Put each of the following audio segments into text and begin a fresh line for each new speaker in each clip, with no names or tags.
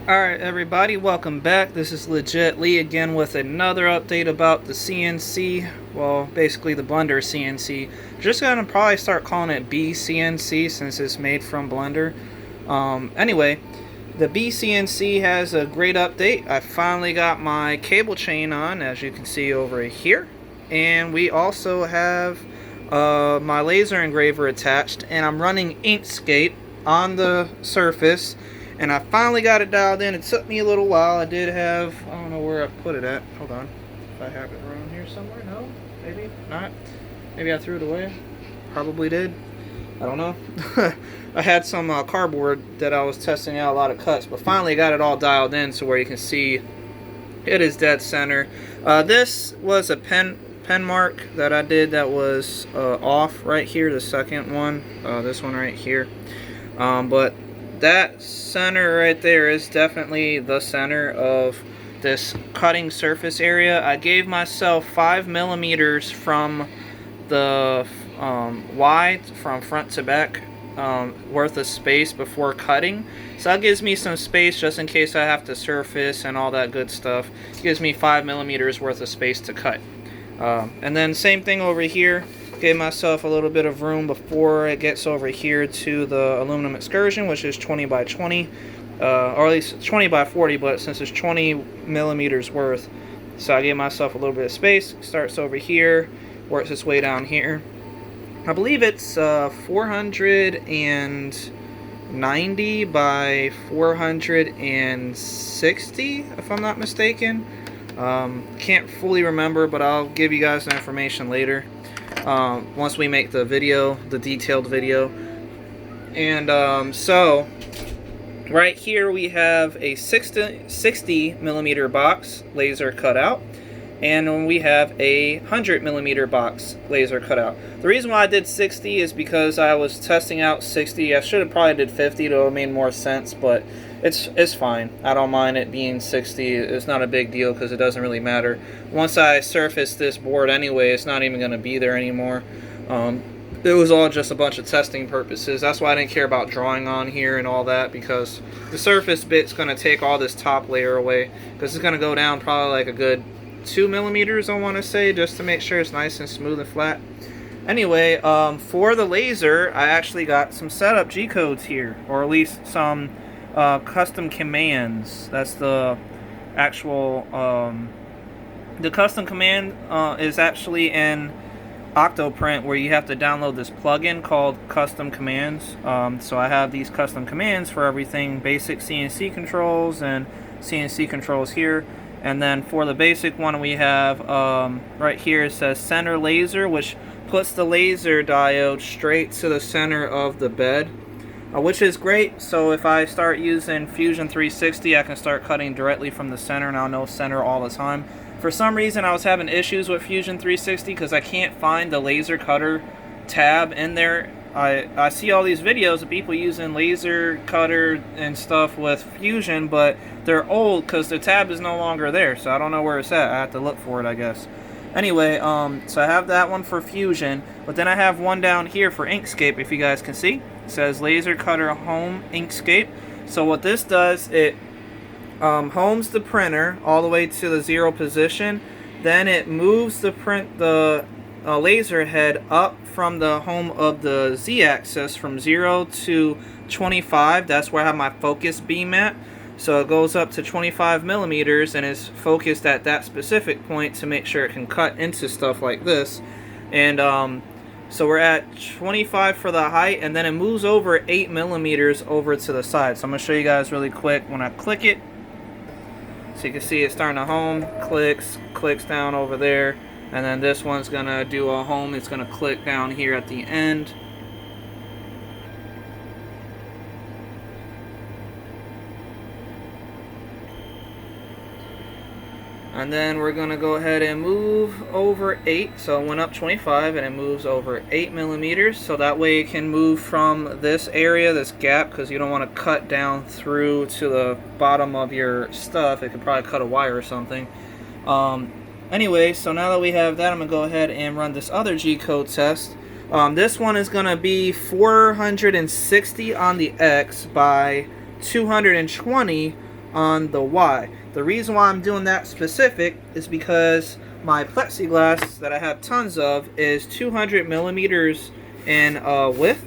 Alright everybody, welcome back. This is Legit Lee again with another update about the CNC. Well, basically the Blender CNC. Just gonna probably start calling it BCNC since it's made from Blender. Anyway, the BCNC has a great update. I finally got my cable chain on, as you can see over here. And we also have my laser engraver attached, and I'm running Inkscape on the surface. And I finally got it dialed in. It took me a little while. I did have, I don't know where I put it at. Hold on. If I have it around here somewhere? No? Maybe not? Maybe I threw it away? Probably did. I don't know. I had some cardboard that I was testing out a lot of cuts, but finally got it all dialed in so where you can see it is dead center. This was a pen mark that I did that was off right here, the second one. This one right here. But that center right there is definitely the center of this cutting surface area. I gave myself 5 millimeters from the wide, from front to back, worth of space before cutting. So that gives me some space just in case I have to surface and all that good stuff. It gives me 5 millimeters worth of space to cut. And then same thing over here. Gave myself a little bit of room before it gets over here to the aluminum excursion, which is 20 by 20, or at least 20 by 40, but since it's 20 millimeters worth, so I gave myself a little bit of space. Starts over here, works its way down here. I believe it's 490 by 460, if I'm not mistaken. Can't fully remember, but I'll give you guys the information later. Once we make the video, the detailed video. And so right here we have a 60 millimeter box laser cutout, and we have a 100 millimeter box laser cutout. The reason why I did 60 is because I was testing out 60. I should have probably did 50 to have made more sense, but it's fine. I don't mind it being 60. It's not a big deal because it doesn't really matter. Once I surface this board anyway, it's not even going to be there anymore. It was all just a bunch of testing purposes. That's why I didn't care about drawing on here and all that, because the surface bit's going to take all this top layer away, because it's going to go down probably like a good 2 millimeters, I want to say, just to make sure it's nice and smooth and flat. Anyway, for the laser, I actually got some setup G-codes here, or at least some custom commands. That's the actual the custom command is actually in Octoprint, where you have to download this plugin called custom commands. So I have these custom commands for everything, basic CNC controls and CNC controls here. And then for the basic one, we have right here it says center laser, which puts the laser diode straight to the center of the bed. Which is great. So if I start using Fusion 360, I can start cutting directly from the center, and I'll know center all the time. For some reason, I was having issues with Fusion 360 because I can't find the laser cutter tab in there. I see all these videos of people using laser cutter and stuff with Fusion, but they're old because the tab is no longer there, so I don't know where it's at. I have to look for it, I guess. Anyway, so I have that one for Fusion, but then I have one down here for Inkscape, if you guys can see. It says Laser Cutter Home Inkscape. So what this does, it homes the printer all the way to the 0 position. Then it moves the laser head up from the home of the Z-axis from 0 to 25. That's where I have my focus beam at. So it goes up to 25 millimeters and is focused at that specific point to make sure it can cut into stuff like this. And so we're at 25 for the height, and then it moves over 8 millimeters over to the side. So I'm going to show you guys really quick when I click it. So you can see it's starting to home, clicks down over there, and then this one's going to do a home. It's going to click down here at the end. And then we're going to go ahead and move over 8. So it went up 25 and it moves over 8 millimeters. So that way it can move from this area, this gap, because you don't want to cut down through to the bottom of your stuff. It could probably cut a wire or something. Anyway, so now that we have that, I'm going to go ahead and run this other G-code test. This one is going to be 460 on the X by 220 on the Y. The reason why I'm doing that specific is because my plexiglass that I have tons of is 200 millimeters in width.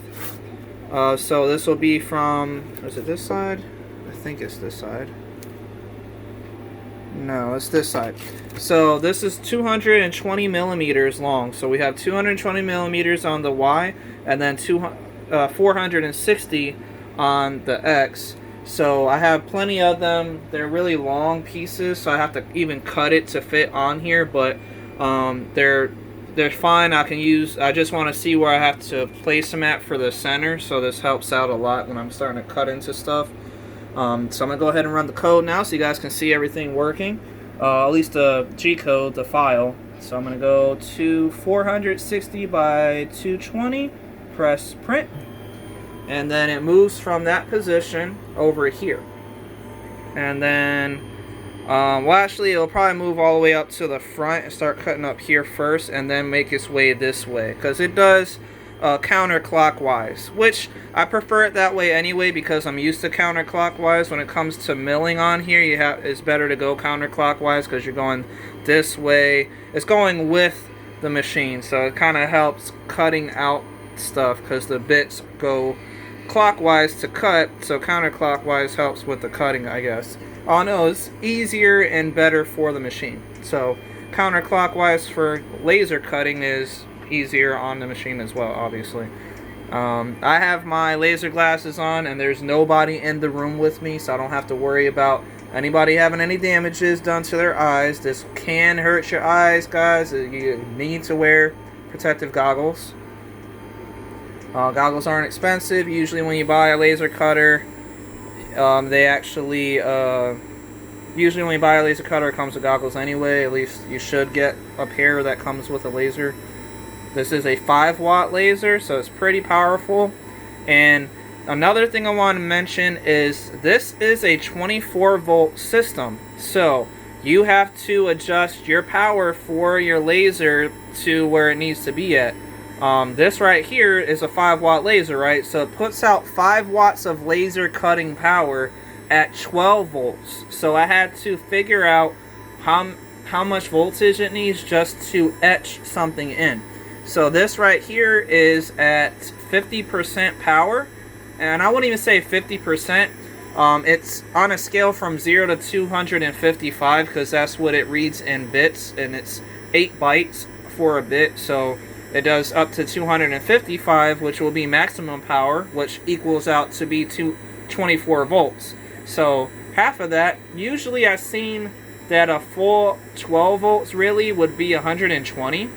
So this will be from, is it this side? I think it's this side. No, it's this side. So this is 220 millimeters long. So we have 220 millimeters on the Y, and then 460 on the X. So I have plenty of them. They're really long pieces, so I have to even cut it to fit on here. But they're fine. I just want to see where I have to place them at for the center. So this helps out a lot when I'm starting to cut into stuff. So I'm going to go ahead and run the code now so you guys can see everything working. At least the G-code, the file. So I'm going to go to 460 by 220, press print, and then it moves from that position over here. And then, well actually it'll probably move all the way up to the front and start cutting up here first and then make its way this way. Because it does counterclockwise, which I prefer it that way anyway because I'm used to counterclockwise. When it comes to milling on here, it's better to go counterclockwise because you're going this way. It's going with the machine, so it kind of helps cutting out stuff because the bits go clockwise to cut, so counterclockwise helps with the cutting, I guess. Oh no, it's easier and better for the machine. So counterclockwise for laser cutting is easier on the machine as well, obviously. I have my laser glasses on and there's nobody in the room with me, so I don't have to worry about anybody having any damages done to their eyes. This can hurt your eyes, guys. You need to wear protective goggles. Goggles aren't expensive. Usually when you buy a laser cutter, usually when you buy a laser cutter, it comes with goggles anyway. At least you should get a pair that comes with a laser. This is a 5-watt laser, so it's pretty powerful. And another thing I want to mention is this is a 24-volt system. So you have to adjust your power for your laser to where it needs to be at. This right here is a 5-watt laser, right? So it puts out 5 watts of laser cutting power at 12 volts. So I had to figure out how much voltage it needs just to etch something in. So this right here is at 50% power, and I wouldn't even say 50%. It's on a scale from 0 to 255 because that's what it reads in bits, and it's 8 bytes for a bit. So it does up to 255, which will be maximum power, which equals out to be 24 volts. So half of that, usually I've seen that a full 12 volts really would be 120.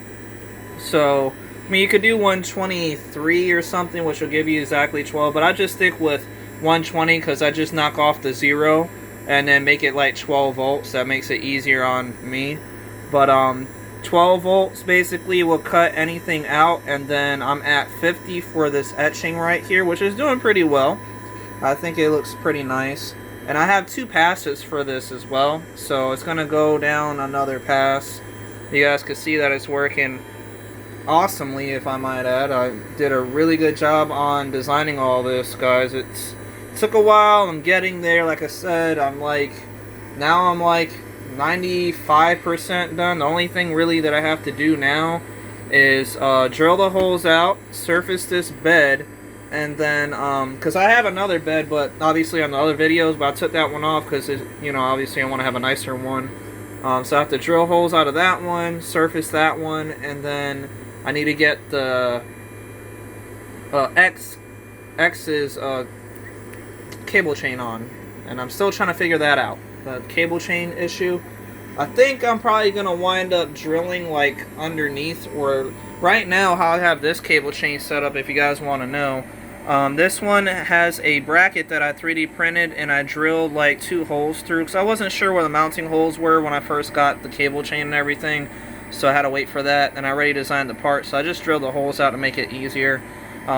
So, I mean, you could do 123 or something, which will give you exactly 12, but I just stick with 120 because I just knock off the 0 and then make it like 12 volts. That makes it easier on me. But 12 volts basically will cut anything out, and then I'm at 50 for this etching right here, which is doing pretty well. I think it looks pretty nice. And I have 2 passes for this as well, so it's going to go down another pass. You guys can see that it's working awesomely, if I might add. I did a really good job on designing all this, guys. It took a while. I'm getting there. Like I said, now I'm like 95% done. The only thing really that I have to do now is drill the holes out, surface this bed, and then because I have another bed, but obviously on the other videos, but I took that one off because obviously I want to have a nicer one. So I have to drill holes out of that one, surface that one, and then I need to get the X's cable chain on, and I'm still trying to figure that out, the cable chain issue. I think I'm probably going to wind up drilling like underneath, or right now how I have this cable chain set up, if you guys want to know. This one has a bracket that I 3D printed, and I drilled like 2 holes through because I wasn't sure where the mounting holes were when I first got the cable chain and everything. So I had to wait for that, and I already designed the part, so I just drilled the holes out to make it easier.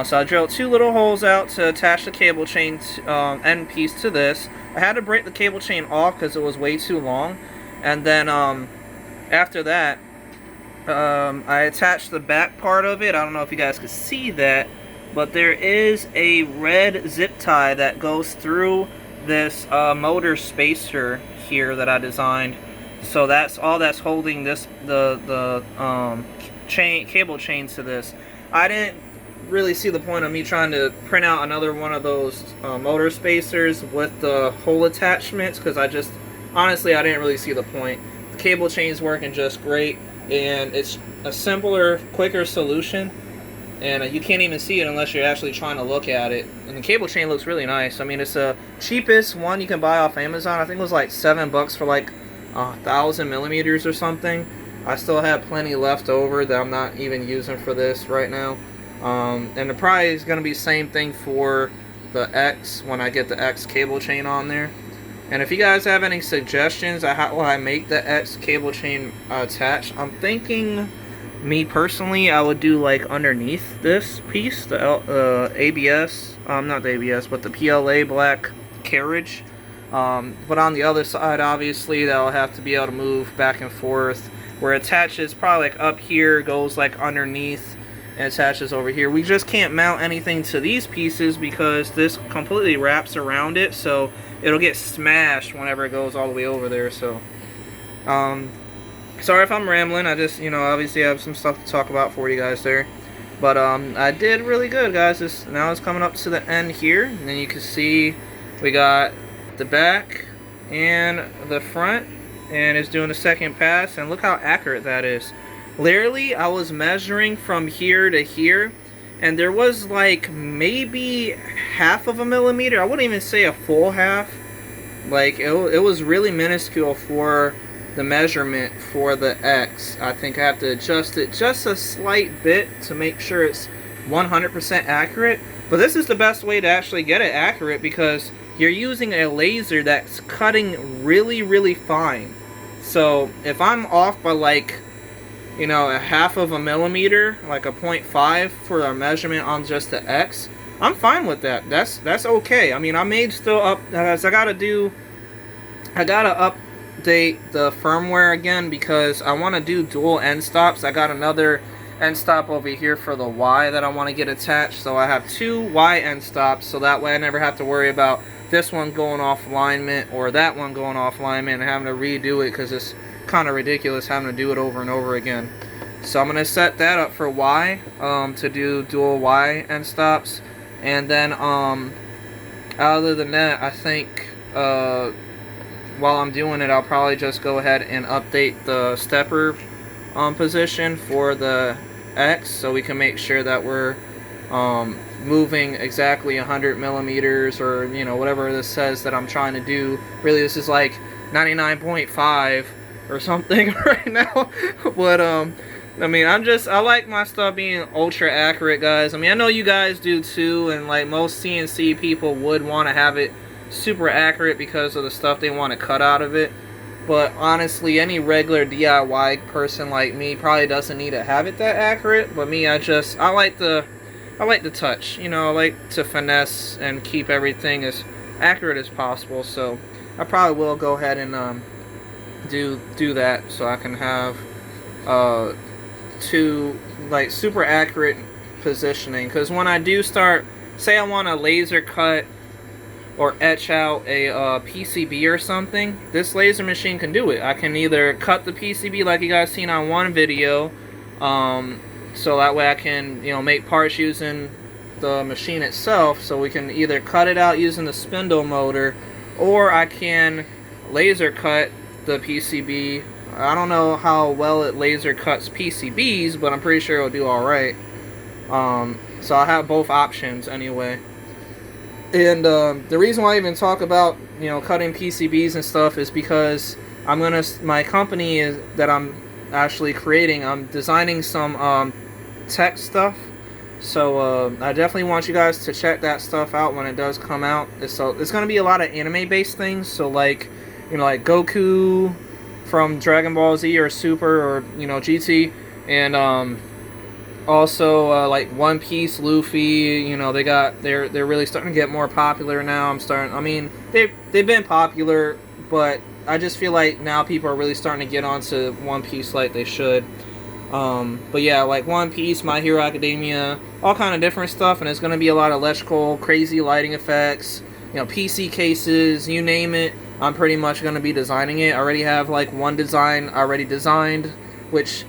So I drilled 2 little holes out to attach the cable chain end piece to this. I had to break the cable chain off because it was way too long, and then after that I attached the back part of it. I don't know if you guys could see that, but there is a red zip tie that goes through this motor spacer here that I designed. So that's all that's holding this the cable chains to this. I didn't really see the point of me trying to print out another one of those motor spacers with the hole attachments, because honestly I didn't really see the point. The cable chain's working just great, and it's a simpler, quicker solution, and you can't even see it unless you're actually trying to look at it. And the cable chain looks really nice. I mean, it's the cheapest one you can buy off Amazon. I think it was like $7 for like 1,000 millimeters or something. I still have plenty left over that I'm not even using for this right now. And the price is going to be the same thing for the X when I get the X cable chain on there. And if you guys have any suggestions on how I make the X cable chain attach, I'm thinking, me personally, I would do like underneath this piece, the ABS, not the ABS, but the PLA black carriage. But on the other side, obviously, that'll have to be able to move back and forth. Where it attaches probably like up here, goes like underneath, and attaches over here. We just can't mount anything to these pieces because this completely wraps around it, so it'll get smashed whenever it goes all the way over there. So sorry if I'm rambling. I just, obviously have some stuff to talk about for you guys there. But I did really good, guys. Now it's coming up to the end here, and then you can see we got the back and the front, and it's doing the second pass, and look how accurate that is. Literally, I was measuring from here to here, and there was like maybe half of a millimeter. I wouldn't even say a full half. Like, it was really minuscule for the measurement for the X. I think I have to adjust it just a slight bit to make sure it's 100% accurate. But this is the best way to actually get it accurate, because you're using a laser that's cutting really, really fine. So if I'm off by like, a half of a millimeter, like a 0.5 for our measurement on just the X, I'm fine with that. That's okay. I mean, I may still I gotta update the firmware again, because I want to do dual end stops. I got another end stop over here for the Y that I want to get attached, so I have 2 Y end stops, so that way I never have to worry about this one going off alignment or that one going off alignment and having to redo it, because it's kind of ridiculous having to do it over and over again. So I'm going to set that up for Y, to do dual Y end stops. And then other than that, I think while I'm doing it, I'll probably just go ahead and update the stepper position for the X, so we can make sure that we're moving exactly 100 millimeters, or whatever this says that I'm trying to do. Really, this is like 99.5 or something right now. But I mean, I like my stuff being ultra accurate, guys. I mean, I know you guys do too, and like most CNC people would want to have it super accurate because of the stuff they want to cut out of it. But honestly, any regular DIY person like me probably doesn't need to have it that accurate. But me, I like the touch. I like to finesse and keep everything as accurate as possible. So I probably will go ahead and do that, so I can have 2 like super accurate positioning. Because when I do start, say I want to laser cut or etch out a PCB or something, this laser machine can do it. I can either cut the PCB like you guys seen on one video, so that way I can make parts using the machine itself, so we can either cut it out using the spindle motor, or I can laser cut the PCB. I don't know how well it laser cuts PCBs, but I'm pretty sure it'll do alright. So I have both options anyway. And the reason why I even talk about cutting PCBs and stuff is because my company that I'm actually creating, I'm designing some tech stuff. So I definitely want you guys to check that stuff out when it does come out. It's going to be a lot of anime based things, so like like Goku from Dragon Ball Z or Super, or GT, and also like One Piece, Luffy. They're really starting to get more popular now. I mean, they've been popular, but I just feel like now people are really starting to get onto One Piece like they should. But yeah, like One Piece, My Hero Academia, all kind of different stuff, and it's going to be a lot of electrical, crazy lighting effects, you know, PC cases, you name it. I'm pretty much going to be designing it. I already have like one design already designed, which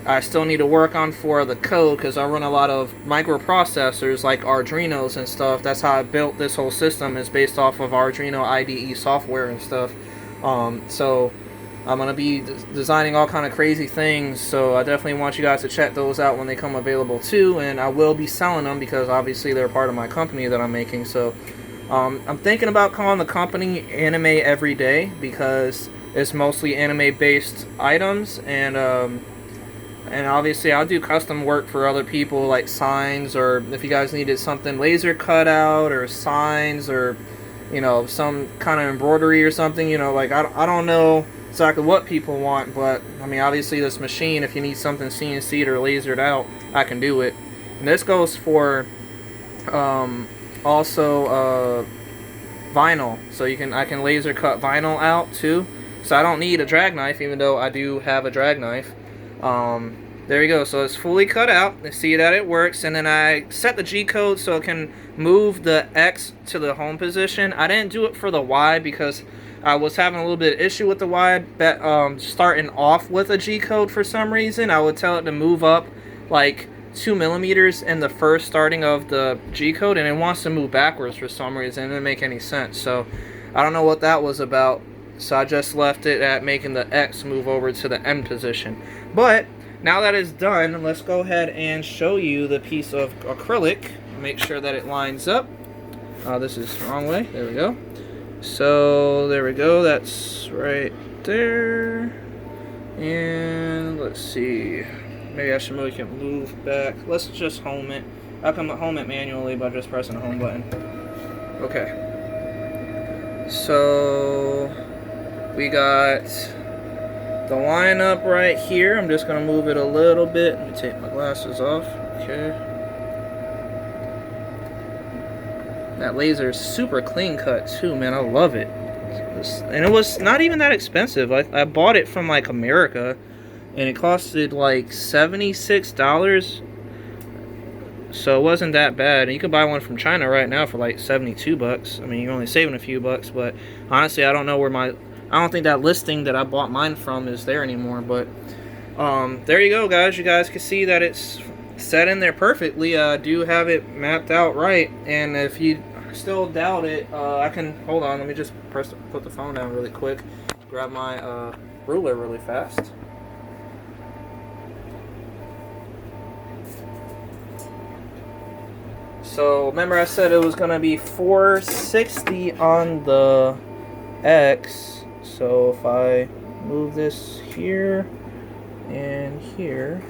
I still need to work on for the code, because I run a lot of microprocessors like Arduinos and stuff. That's how I built this whole system, is based off of Arduino IDE software and stuff. So I'm going to be designing all kind of crazy things, so I definitely want you guys to check those out when they come available too, and I will be selling them because obviously they're part of my company that I'm making. So I'm thinking about calling the company Anime Everyday, because it's mostly anime based items, and obviously I'll do custom work for other people, like signs, or if you guys needed something laser cut out, or signs, or you know, some kind of embroidery or something, you know, like I don't know exactly what people want, but I mean, obviously this machine, if you need something CNC'd or lasered out, I can do it. And this goes for also vinyl, so I can laser cut vinyl out too, so I don't need a drag knife, even though I do have a drag knife. There you go, so it's fully cut out. You see that it works, and then I set the G-code so it can move the X to the home position. I didn't do it for the Y because I was having a little bit of issue with the Y, starting off with a G-code for some reason. I would tell it to move up like 2 millimeters in the first starting of the G-code, and it wants to move backwards for some reason. It didn't make any sense, so I don't know what that was about. So I just left it at making the X move over to the M position. But now that it's done, let's go ahead and show you the piece of acrylic. Make sure that it lines up. This is the wrong way. There we go. So there we go. That's right there. And let's see. Maybe I should make it move back. Let's just home it. I can home it manually by just pressing the home button. Okay. So we got the lineup right here. I'm just going to move it a little bit. Let me take my glasses off. Okay. That laser is super clean cut too, man. I love it. And it was not even that expensive. I bought it from like America, and it costed like $76. So it wasn't that bad. And you can buy one from China right now for like 72 bucks. I mean, you're only saving a few bucks, but honestly, I don't know where I don't think that listing that I bought mine from is there anymore. But there you go, guys. You guys can see that it's set in there perfectly. I do have it mapped out right, and if you still doubt it, I can hold on. Let me just put the phone down really quick. Grab my ruler really fast. So remember, I said it was gonna be 460 on the X. So if I move this here and here.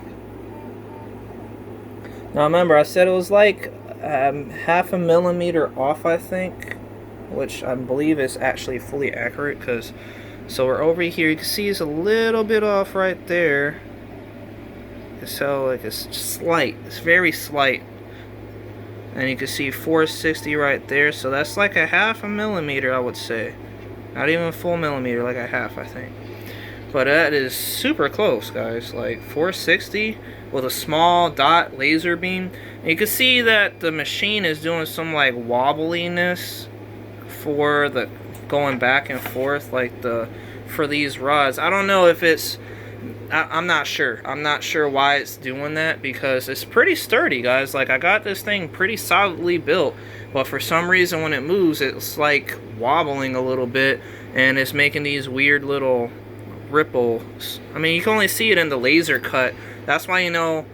Now remember, I said it was like half a millimeter off, I think, which I believe is actually fully accurate, because so we're over here. You can see it's a little bit off right there. So like it's slight, it's very slight. And you can see 460 right there, so that's like a half a millimeter, I would say. Not even a full millimeter, like a half, I think. But that is super close, guys. Like 460 with a small dot laser beam. And you can see that the machine is doing some like wobbliness for the going back and forth, like for these rods. I don't know if it's, I'm not sure. I'm not sure why it's doing that, because it's pretty sturdy, guys. Like, I got this thing pretty solidly built, but for some reason when it moves, it's like wobbling a little bit, and it's making these weird little ripples. I mean, you can only see it in the laser cut. That's why, you know,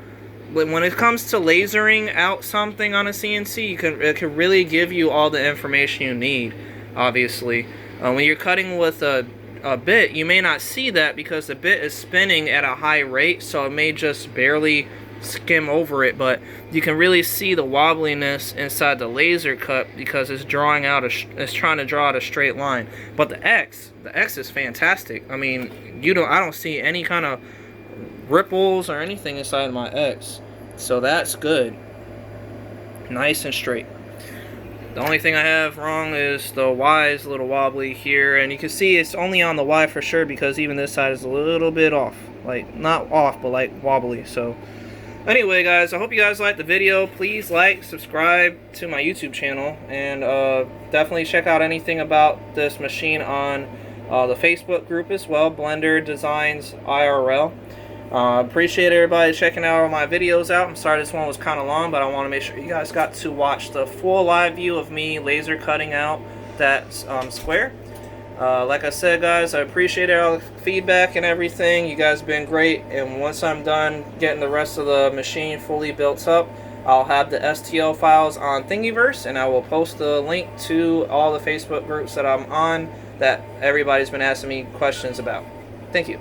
when it comes to lasering out something on a CNC, it can really give you all the information you need, obviously. When you're cutting with a bit, you may not see that because the bit is spinning at a high rate, so it may just barely skim over it, but you can really see the wobbliness inside the laser cut because it's trying to draw out a straight line. But the X is fantastic. I mean, I don't see any kind of ripples or anything inside my X, so that's good. Nice and straight. The only thing I have wrong is the Y is a little wobbly here, and you can see it's only on the Y for sure, because even this side is a little bit off. Like, not off, but like wobbly. So Anyway, guys, I hope you guys liked the video. Please like, subscribe to my YouTube channel, and definitely check out anything about this machine on the Facebook group as well, Blender Designs IRL. Appreciate everybody checking out all my videos out. I'm sorry this one was kind of long, but I want to make sure you guys got to watch the full live view of me laser cutting out that square. Like I said, guys, I appreciate all the feedback and everything. You guys have been great, and once I'm done getting the rest of the machine fully built up, I'll have the STL files on Thingiverse, and I will post the link to all the Facebook groups that I'm on that everybody's been asking me questions about. Thank you.